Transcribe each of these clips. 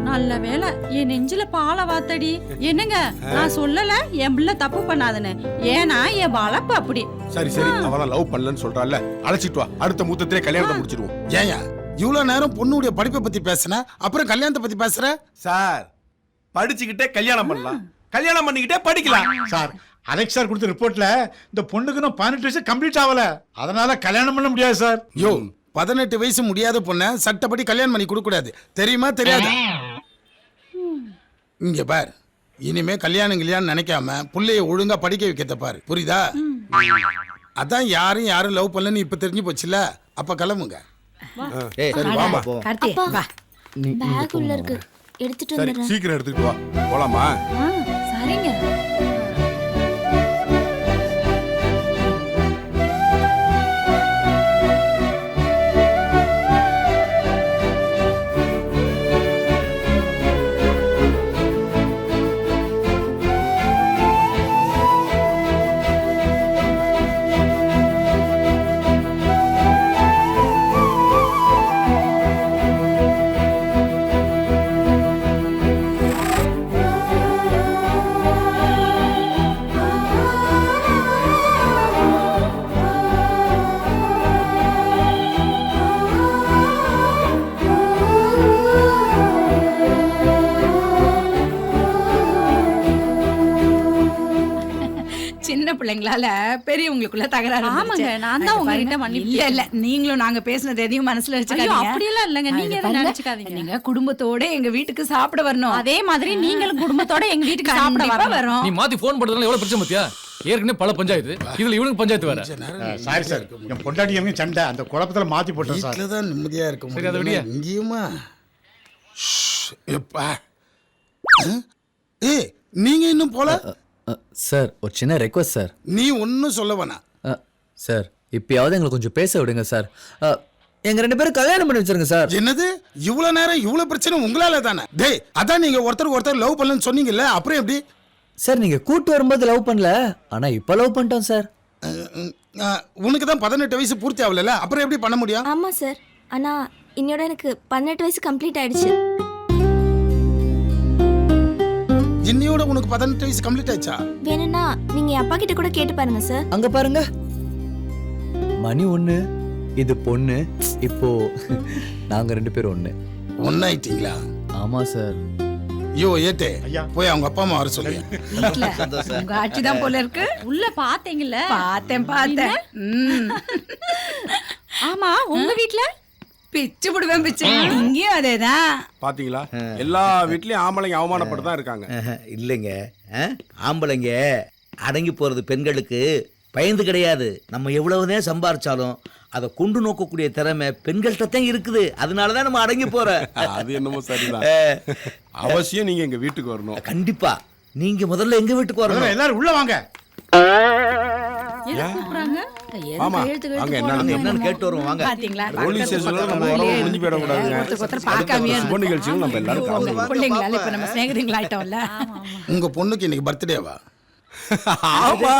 நல்ல வேலை என் நெஞ்சில பாலை வாத்தடி. என்னங்க நான் சொல்லல என் பிள்ளை தப்பு பண்ணாதுன்னு, ஏன்னா என் வளர்ப்பு அப்படி. சரி அவதான் லவ் பண்ணலன்னு சொல்றான்ல, அழைச்சிட்டு வா, அடுத்த முத்தத்திலே கல்யாணத்தை முடிச்சிடுவோம். ஏயா இவ்வளவு நேரம் பொண்ணுடைய படிப்பை பத்தி பேசுன, அப்புறம் கல்யாணத்தை பத்தி பேசுற? சார் படிச்சுக்கிட்டே கல்யாணம் பண்ணலாம், கல்யாணம் பண்ணிக்கிட்டே படிக்கலாம். சார் அலெக்ஸ் சார் கொடுத்த ரிப்போர்ட்ல இந்த பொண்ணுக்கு இன்னும் 18 வயசு கம்ப்ளீட் ஆகல, அதனால கல்யாணம் பண்ண முடியாது சார். யோ 18 வயசு முடியாத பொண்ண சட்டப்படி கல்யாணம் பண்ணி கொடுக்க கூடாது, தெரியுமா தெரியாது? இங்க பார், இனிமே கல்யாணம் நினைக்காம புள்ளைய ஒழுங்கா படிக்க வைக்கத்த பாரு, புரியுதா? அதான் யாரும் லவ் பண்ணலன்னு இப்ப தெரிஞ்சு போச்சுல, அப்ப கிளம்புங்க. சரி வாமா, கார்த்தி வா. பேக் உள்ள இருக்கு, எடுத்துட்டு சரி வந்துறேன். சீக்கிரம் எடுத்துட்டு வா, போலாமா? சரிங்க. சின்ன பிள்ளைங்களால பெரியவங்களுக்குள்ள தகராறு. ஆமாங்க, நான் தான் உங்ககிட்ட மன்னிப்பு. இல்ல நீங்களும் நாங்க பேசுனது எதையும் மனசுல வச்சுக்காதீங்க. அப்படியெல்லாம் இல்லங்க, நீங்க எதுவும் நினைச்சுக்காதீங்க. நீங்க குடும்பத்தோட எங்க வீட்டுக்கு சாப்பிட வரணும். அதே மாதிரி நீங்களும் குடும்பத்தோட எங்க வீட்டுக்கு சாப்பிட வரோம். நீ மாத்தி போன் பண்றதுனால எவ்வளவு பிரச்சனை பாத்தியா? ஏற்கனவே பல பஞ்சாயத்து, இதுல இவனுக்கு பஞ்சாயத்து வேற. சாரி சார், என் பொண்டாட்டி எங்க சண்டை, அந்த குழப்பத்துல மாத்தி போட்டேன் சார். வீட்டுல தான் நிம்மதியா இருக்க சரி, அதை முடியும், விடியா. இங்கேயுமா? எப்பா ஏய், நீங்க இன்னும் போல? சார் ஒரு சின்ன ரெக்வஸ்ட் சார். நீ ஒன்னும் சொல்ல வேணாம். சார் இப்பயாவது எங்களை கொஞ்சம் பேச விடுங்க சார். எங்க 2 பேரும் கல்யாணம் பண்ணி வச்சிருங்க சார். என்னது இவ்வளவு நேரம் இவ்வளவு பிரச்சனை உங்களால தானே? டேய் அதான் நீங்க ஒருத்தர் லவ் பண்ணலன்னு சொன்னீங்கல்ல, அப்புறம் எப்படி? சார் நீங்க கூட்டு வரும்போது லவ் பண்ணல, ஆனா இப்ப லவ் பண்ணிட்டோம் சார். உனக்கு தான் 18 வயசு பூர்த்தி ஆகல, அப்புறம் எப்படி பண்ண முடியும்? ஆமா சார், ஆனா இன்னோட எனக்கு 18 வயசு கம்ப்ளீட் ஆயிடுச்சு. இன்னையோட உனக்கு 18 வயசு கம்ப்ளீட் ஆயிடுச்சா? வேணும்னா நீங்க என் அப்பா கிட்ட கூட கேட்டு பாருங்க சார். அங்க பாருங்க, மணி ஒண்ணு, இது பொண்ணு. இப்போ நாங்க 2 பேரும் ஒண்ணு. ஒன்னாயிட்டீங்களா? ஆமா சார். ஐயோ ஏத்தே, ஐயா. போய் அவங்க அப்பா அம்மா வர சொல்லு. வீட்டுல உங்க ஆட்சிதான் போல இருக்கு. உள்ள பாத்தீங்கல்ல? பார்த்தேன். ஆமா, உங்க வீட்ல பிச்சு புடுவேன் பிச்சு. இங்கேயும் அதேதான். பாத்தீங்களா, எல்லா வீட்லயும் ஆம்பளைங்க அவமானப்பட்டு தான் இருக்காங்க. இல்லைங்க, ஆம்பளைங்க அடங்கி போறது பெண்களுக்கு பயந்து கிடையாது. நம்ம எவ்வளவுதான் சம்பாரிச்சாலும் அதை கொண்டு நோக்கக்கூடிய திறமை பெண்கள்கிட்ட தான் இருக்குது, அதனாலதான் நம்ம அடங்கி போற. அது என்னமோ சரிதான். அவசியம் நீங்க எங்க வீட்டுக்கு வரணும். கண்டிப்பா நீங்க முதல்ல எங்க வீட்டுக்கு வரணும். எல்லாரும் உள்ள வாங்க. எதுக்கு கூப்பிடுறாங்க? ஆமா, வாங்க, என்னன்னு கேட்டு வருவோம் வாங்க. பாத்தீங்களா? போலீஸ் ஸ்டேஷன்ல நம்ம வரவு முடிஞ்சு போயிட கூடாதுங்க. ஒருத்தர் பார்க்காமயே சுப நிகழ்ச்சியும் நம்ம எல்லாரும் கலந்துக்கணும். பிள்ளைங்களால இப்ப நம்ம சிநேகிதங்களாயிட்டோம்ல. உங்க பொண்ணுக்கு இன்னைக்கு பர்த்டேவா? ஆமா,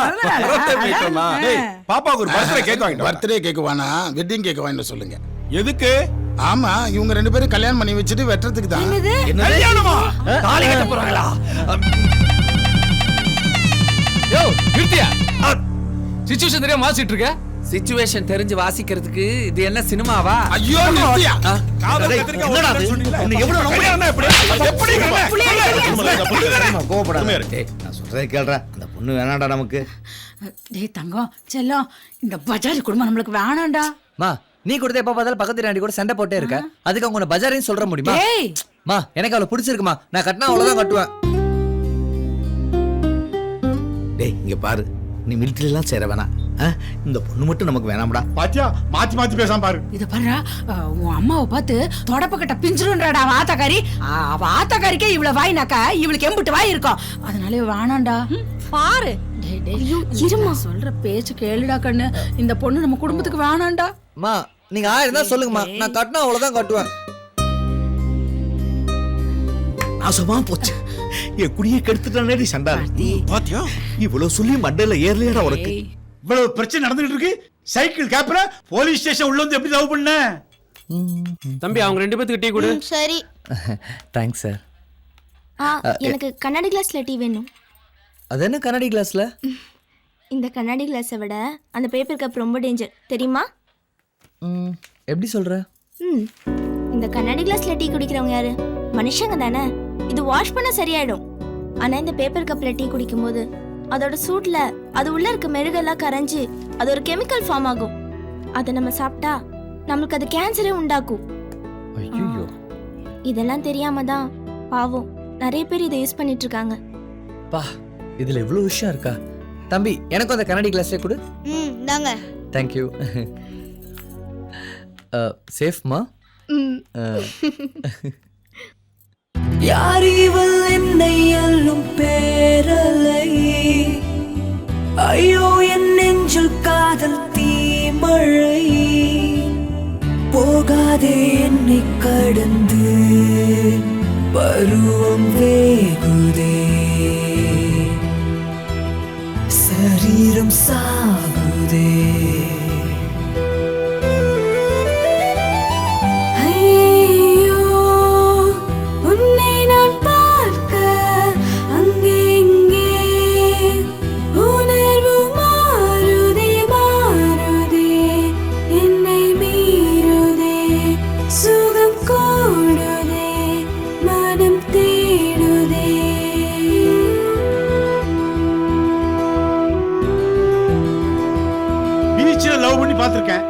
birthday போயிட்டோமா? டேய், பாப்பாவுக்கு ஒரு பர்த்டே கேக் வாங்கிட்டு வா. பர்த்டே கேக் வேணா, வெட்டிங் கேக் வாங்கிட்டு சொல்லுங்க. எதுக்கு? ஆமா, இவங்க 2 பேரும் கல்யாணம் பண்ணி வச்சுட்டு வெட்டுறதுக்கு தான். கல்யாணமா? தாலி கட்ட போறாங்களா? யோ நிறுத்தியா, சிச்சுவேஷன் தெரியாம வாசிட்டு இருக்க. சிச்சுவேஷன் தெரிஞ்சு வாசிக்கிறதுக்கு இது என்ன சினிமாவா? ஐயோ நிறுத்தியா. காதல் கத்திரிக்காய் ஒண்ணு சொன்னீங்களே. கல்யாணம்னா எப்படி? எப்படி கோவப்படாம நான் சொல்றதை கேள்றா, அந்த பொண்ணு வேணாண்டா நமக்கு. டேய் தங்கம் செல்லம், இந்த பஜாஜ் குடும்பம் நம்மளுக்கு வேணாம்டா. மா நீ கொடுத்த எப்ப பார்த்தாலும் பக்கத்து ராண்டி கூட சண்டை போட்டே இருக்க, அதுக்கு அவங்க பஜாரையும் சொல்ற முடியுமா? டேய் மா எனக்கு அவளை பிடிச்சிருக்குமா, நான் கட்டினா அவ்வளவுதான் கட்டுவேன். டேய் இங்க பாரு, நீ மிலிட்டரி எல்லாம் சேர வேணாம், இந்த பொண்ணு மட்டும் நமக்கு வேணாம்டா. பாத்தியா, மாத்தி மாத்தி பேசாம பாரு. இத பாரு, உன் அம்மாவை பார்த்து தொடப்பக்கட்ட பிஞ்சிருன்றாடா ஆத்தாக்காரி. அவ ஆத்தாக்காரிக்கே இவ்வளவு வாய்னாக்கா இவளுக்கு எம்பிட்டு வாய் இருக்கும், அதனால வேணாம்டா. பாரு. டேய் டேய் இருமா, சொல்ற பேச்சு கேளுடா கண்ணு, இந்த பொண்ணு நம்ம குடும்பத்துக்கு வேணாம்டா. மா நீங்க 1000 தான் சொல்லுங்கம்மா, நான் கட்டினா அவ்வளவுதான் கட்டுவேன். நாசமா போச்சு, என் குடியை கெடுத்துட்டானே சண்டா. பாத்தியா, இவ்வளவு சொல்லி மண்டையில ஏர்லையடா உனக்கு. இவ்வளவு பிரச்சனை நடந்துட்டு இருக்கு, சைக்கிள் கேப்ல போலீஸ் ஸ்டேஷன் உள்ள வந்து எப்படி லவ் பண்ண? தம்பி அவங்க 2 பேத்துக்கு டீ கொடு. சரி. Thanks sir. எனக்கு கண்ணாடி கிளாஸ்ல டீ வேணும். அது என்ன கண்ணாடி கிளாஸ்ல? இந்த கண்ணாடி கிளாஸை விட அந்த பேப்பர் கப் ரொம்ப டேஞ்சர் தெரியுமா? எப்படி சொல்ற? இந்த கண்ணாடி கிளாஸ்ல டீ குடிக்கிறவங்க யாரு? மனுஷங்க தானே. இது வாஷ் பண்ண சரியாயிடும். ஆனா இந்த பேப்பர் கப்ல டீ குடிக்கும்போது அதோட சூட்ல அது உள்ள இருக்க மெழுகெல்லாம் கரைஞ்சு அது ஒரு கெமிக்கல் ஃபார்ம் ஆகும். அதை நம்ம சாப்பிட்டா நம்மளுக்கு அது கேன்சரே உண்டாக்கும். ஐயோ, இதெல்லாம் தெரியாம தான் பாவம் நிறைய பேர் இதை யூஸ் பண்ணிட்டு இருக்காங்க. பா, இதுல இவ்வளவு விஷயம் இருக்கா? தம்பி, எனக்கும் அந்த கண்ணாடி கிளாஸே கொடு. தாங்க. Thank you. சேஃப்மா? யார் இவள் என்னை அல்லும் பேரலை, ஐயோ என் நெஞ்சில் காதல் தீமழை, போகாதே என்னை கடந்து பருவம் வேகுதே, சரீரம் சாகுதே. பீச்சில் லவ் பண்ணி பார்த்துருக்கேன்,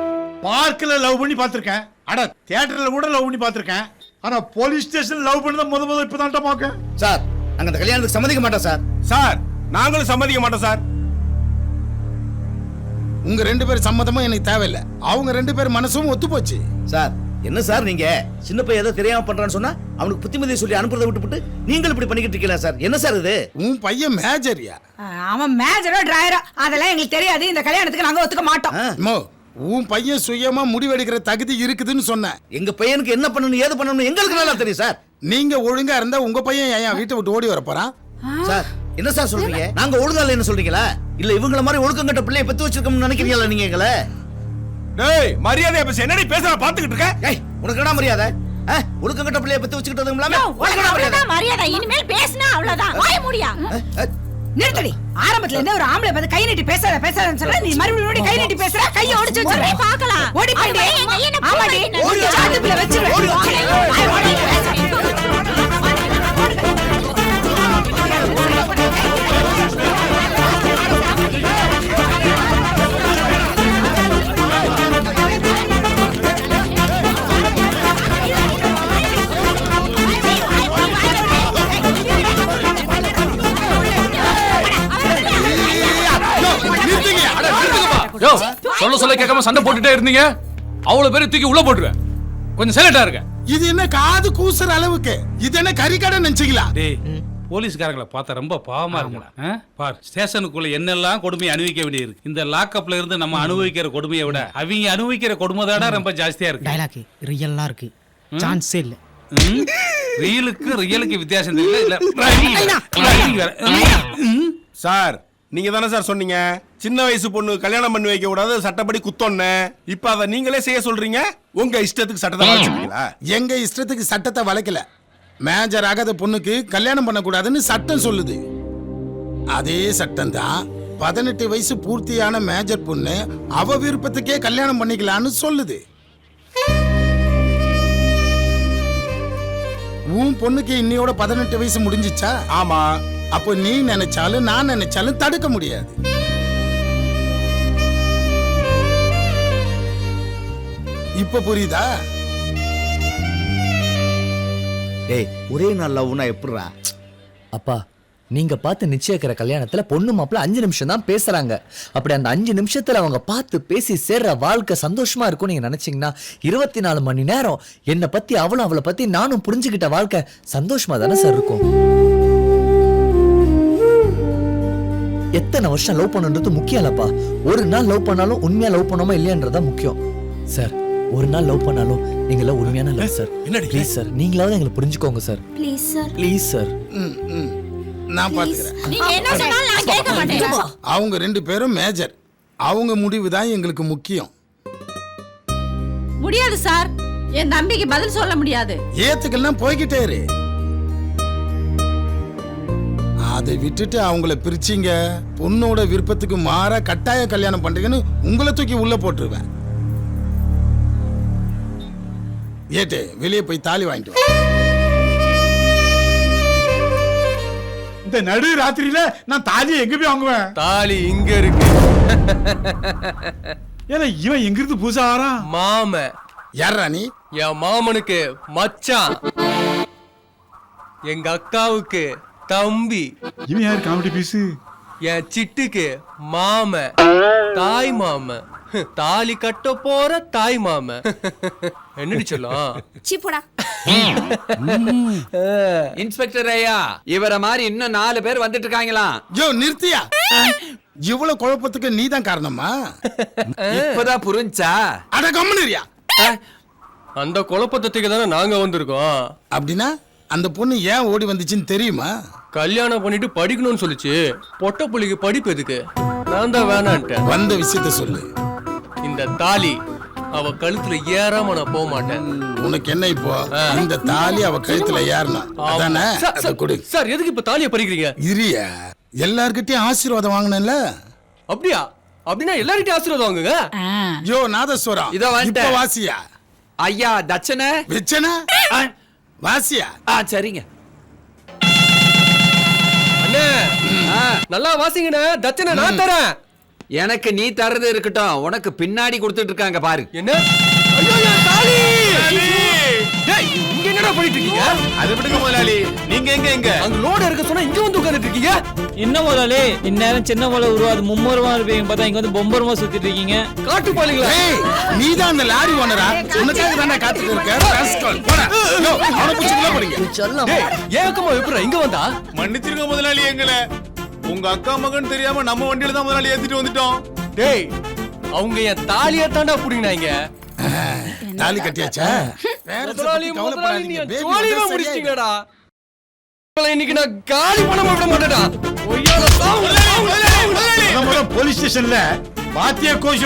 பார்க்கில் லவ் பண்ணி பார்த்துருக்கேன், அட தியேட்டர்ல கூட லவ் பண்ணி பார்த்துருக்கேன். ஆனா போலீஸ் ஸ்டேஷன் லவ் பண்ணத முத இப்பதான் பாக்க. சார், நாங்க அந்த கல்யாணத்துக்கு சம்மதிக்க மாட்டோம் சார். சார், நாங்களும் சம்மதிக்க மாட்டோம் சார். உங்க 2 பேர் சம்மதமும் எனக்கு தேவையில்லை. அவங்க 2 பேர் மனசும் ஒத்து போச்சு. சார், என்ன சார் நீங்க சின்ன பையன் ஏதோ தெரியாம பண்றான்னு சொன்னா அவனுக்கு புத்திமதியை சொல்லி அனுப்புறதை விட்டுவிட்டு நீங்கள் இப்படி பண்ணிக்கிட்டு இருக்கீங்களா சார்? என்ன சார் இது? உன் பையன் மேஜரியா? அவன் மேஜரோ டிரைவரோ அதெல்லாம் எங்களுக்கு தெரியாது. இந்த கல்யாணத்துக்கு நாங்க ஒத்துக்க மாட்டோம். உன் பையன் சுயமா முடிவெடுக்கிற தகுதி இருக்குதுன்னு சொன்னேன். எங்க பையனுக்கு என்ன பண்ணணும் ஏது பண்ணணும் எங்களுக்கு நல்லா தெரியும் சார். நீங்க ஒழுங்கா இருந்தா உங்க பையன் ஏன் வீட்டை விட்டு ஓடி வர போறான்? சார், என்ன சார் சொல்றீங்க? நாங்க ஒழுங்கா இல்லைன்னு சொல்றீங்களா? இல்ல இவங்கள மாதிரி ஒழுக்கம் கட்ட பிள்ளைய பெத்து வச்சிருக்கோம்னு நினைக்கிறீங்களா நீங்க எங்களை? டேய், மரியாதை பேச என்னடி பேசுற பாத்துக்கிட்டு இருக்க? ஏய், உனக்கு என்ன மரியாதை? ஒழுக்கம் கட்ட பிள்ளைய பெத்து வச்சிட்டதும் இல்லாம உனக்கு என்ன மரியாதை? மரியாதை இனிமேல் பேசினா அவ்வளவுதான். வாய மூடியா. நிறுத்தடி. ஆரம்பத்துல இருந்தே ஒரு ஆம்பளை பார்த்து கை நீட்டி பேசாதன்னு சொல்ற. நீ மறுபடியும் கை நீட்டி பேசுற. கையை ஒடிச்சு வச்சிரு. பார்க்கலாம். ஓடி போடி. ஆமாடி. ஓடி சாட்டுக்குள்ள வச்சிரு. யோ, சொல்ல கேட்காம சண்டை போட்டுட்டே இருந்தீங்க. அவ்வளவு பேரை தூக்கி உள்ள போட்டுருவேன். கொஞ்சம் சைலண்டா இருங்க. இது என்ன காது கூசுற அளவுக்கு? இது என்ன கறிக்கடை நினைச்சீங்களா? டேய், போலீஸ்காரங்களை பார்த்தா ரொம்ப பாவமா இருக்குடா. பார், ஸ்டேஷனுக்குள்ள என்னெல்லாம் கொடுமையை அனுபவிக்க வேண்டியிருக்கு. இந்த லாக்அப்ல இருந்து நம்ம அனுபவிக்கிற கொடுமையை விட அவங்க அனுபவிக்கிற கொடுமை தான் ரொம்ப ஜாஸ்தியா இருக்கு. டயலாக் ரியலா இருக்கு. சான்ஸே இல்ல. ரியலுக்கு வித்தியாசம் தெரியல. சார், நீங்க தானே சார் சொன்னீங்க சின்ன வயசு பொண்ணு கல்யாணம் பண்ணி வைக்க கூடாது, சட்டப்படி குத்தோன்னு. இப்ப அதை நீங்களே செய்ய சொல்றீங்க. உங்க இஷ்டத்துக்கு சட்டத்தை வளைச்சிருக்கீங்களா? எங்க இஷ்டத்துக்கு சட்டத்தை வளைக்கல. மேஜர் ஆகாத பொண்ணுக்கு கல்யாணம் பண்ணக்கூடாதுன்னு சட்டம் சொல்லுது. அதே சட்டம் தான் 18 வயசு பூர்த்தியான மேஜர் பொண்ணு அவ விருப்பத்துக்கே கல்யாணம் பண்ணிக்கலான்னு சொல்லுது. உன் பொண்ணுக்கு இன்னையோட 18 வயசு முடிஞ்சிச்சா? ஆமா. அப்போ நீ நினைச்சாலும் நான் நினைச்சாலும் தடுக்க முடியாது. இப்ப புரியுதா? டேய், ஒரே நாள் லவ்னா எப்படிடா? அப்பா, நீங்க பார்த்து நிச்சயிக்கிற கல்யாணத்துல பொண்ணு மாப்பிள்ள 5 நிமிஷம் தான் பேசுறாங்க. அப்படி அந்த 5 நிமிஷத்துல அவங்க பார்த்து பேசி சேர்ற வாழ்க்கை சந்தோஷமா இருக்கும் நீங்க நினைச்சீங்கன்னா 24 மணி நேரம் என்னை பத்தி அவளை பத்தி நானும் புரிஞ்சுக்கிட்ட வாழ்க்கை சந்தோஷமா தானே சார் இருக்கும்? எத்தனை வருஷம் லவ் பண்ணுன்றது முக்கியம் இல்லப்பா. ஒரு நாள் லவ் பண்ணாலும் உண்மையா லவ் பண்ணோமா இல்லையன்றதா முக்கியம் சார். ஒரு நாள் லவ் பண்ணாலும் நீங்கள உண்மையான லவ் சார். ப்ளீஸ் சார், நீங்களாவது எங்களை புரிஞ்சுக்கோங்க sir. Please sir. Please sir. நான் பாத்துக்கிறேன். நீங்க என்ன சொன்னாலும் நான் கேட்க மாட்டேன். அவங்க 2 பேரும் மேஜர். அவங்க முடிவு தான் எங்களுக்கு முக்கியம். முடியாது சார். என் தம்பிக்கு பதில் சொல்ல முடியாது. ஏத்துக்கெல்லாம் போய்கிட்டே இரு. அதை விட்டுட்டு அவங்கள பிரிச்சிங்க, பொண்ணோட விருப்பத்துக்கு மாறா கட்டாய கல்யாணம் பண்றீங்கன்னு உங்களை தூக்கி உள்ள போட்டுருவேன். ஏட்டு வெளியே போய் தாலி வாங்கிட்டு வா. இந்த நடு ராத்திரியில நான் தாலியை எங்க போய் வாங்குவேன்? தாலி இங்க இருக்கு. ஏன்னா இவன் எங்க இருந்து பூசா வரான்? மாம யாரா நீ? என் மாமனுக்கு மச்சான், எங்க அக்காவுக்கு தம்பி, இவன் யாரு காமெடி பீஸு? என் சிட்டுக்கு மாம, தாய் மாம, தாலி கட்ட போற தாய் மாம. என்னடி சொல்லும்? சீப்போடா. இன்ஸ்பெக்டர் ஐயா, இவரை மாதிரி இன்னும் 4 பேர் வந்துட்டு இருக்காங்களா? யோ நிறுத்தியா? இவ்வளவு குழப்பத்துக்கு நீ தான் காரணமா? இப்பதான் புரிஞ்சா? அட கம்முனியா. அந்த குழப்பத்துக்கு தானே நாங்க வந்திருக்கோம். அப்படின்னா அந்த பொண்ணு ஏன் ஓடி வந்துச்சுன்னு தெரியுமா? கல்யாணம் பண்ணிட்டு படிக்கணும்னு சொல்லிச்சு. பொட்ட புள்ளிக்கு படிப்பு எதுக்கு? நான் தான் வேணான்ட்டேன். வந்த விஷயத்த சொல்லு. இந்த தாலி அவ கழுத்துல ஏறாம நான் போக மாட்டேன். உனக்கு என்ன இப்போ? இந்த தாலி அவ கழுத்துல ஏறணும் அதானே? அதை கொடு. சார் எதுக்கு இப்ப தாலியை பறிக்கிறீங்க? இரிய எல்லார்கிட்டயும் ஆசீர்வாதம் வாங்கினேன்ல. அப்படியா? அப்படின்னா எல்லார்கிட்டயும் ஆசீர்வாதம் வாங்குங்க. யோ நாதஸ்வரம், இதோ வந்துட்டேன். இப்ப வாசியா? ஐயா தட்சணை வெச்சனா வாசியா? சரிங்க. அண்ணே நல்லா வாசிங்கண்ணே. தட்சணை நான் தரேன். எனக்கு நீ தரது இருக்கட்டும், உனக்கு பின்னாடி கொடுத்துட்டு இருக்காங்க பாரு. என்ன? ஐயோ என் தாலி! டேய், இங்க என்னடா பண்ணிட்டு இருக்கீங்க? அதை விடுங்க முதலாளி. நீங்க எங்க அங்க லோடு இருக்க சொன்னா இங்க வந்து உட்கார்ந்துட்டு இருக்கீங்க. என்ன முதலாளி இந்நேரம் சின்ன போல உருவாது மும்முரமா இருப்பீங்க, பார்த்தா இங்க வந்து பொம்பரமா சுத்திட்டு இருக்கீங்க. காட்டு பாலிங்களா? ஏய் நீதான் அந்த லாரி ஓனரா? உனக்காக தானே காத்துட்டு இருக்க. ராஸ்கல் போடா. யோ அவனை புடிச்சுல போறீங்க. டேய் ஏக்கமா எப்பற இங்க வந்தா? மன்னிச்சிருங்க முதலாளி, எங்களை உங்க அக்கா மகன் தெரியாம நம்ம வண்டியில தான் முதலாளி ஏத்திட்டு வந்துட்டோம். டேய் அவங்க என் தாலியை தாண்டா புடிங்கனாங்க. தாலி கட்டியாச்சா? வேற முதலாளி கவலைப்படாதீங்க. நீ பேபி ஜோலியா வந்தா முடிச்சிட்டீங்கடா. இன்னைக்கு நான் காலி பண்ண விட மாட்டேடா. ஒய்யால சாவு. போலீஸ் ஸ்டேஷன்ல பாத்தியா கோஷம்